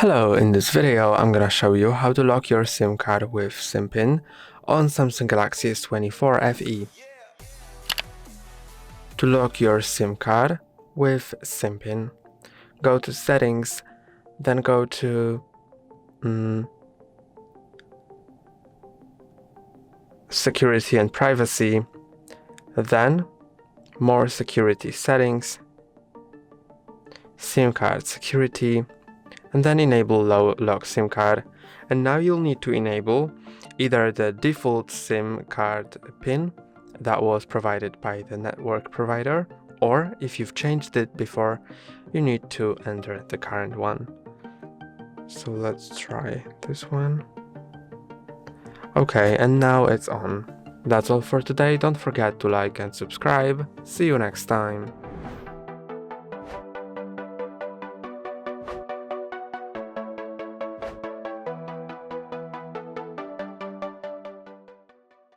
Hello, in this video I'm gonna show you how to lock your SIM card with SIM pin on Samsung Galaxy S24 FE. To lock your SIM card with SIM pin, go to Settings, then go to Security and Privacy, then More Security Settings, SIM card Security, and then enable lock SIM card. And now you'll need to enable either the default SIM card pin that was provided by the network provider, or if you've changed it before, you need to enter the current one. So let's try this one. Okay, and now it's on. That's all for today. Don't forget to like and subscribe. See you next time.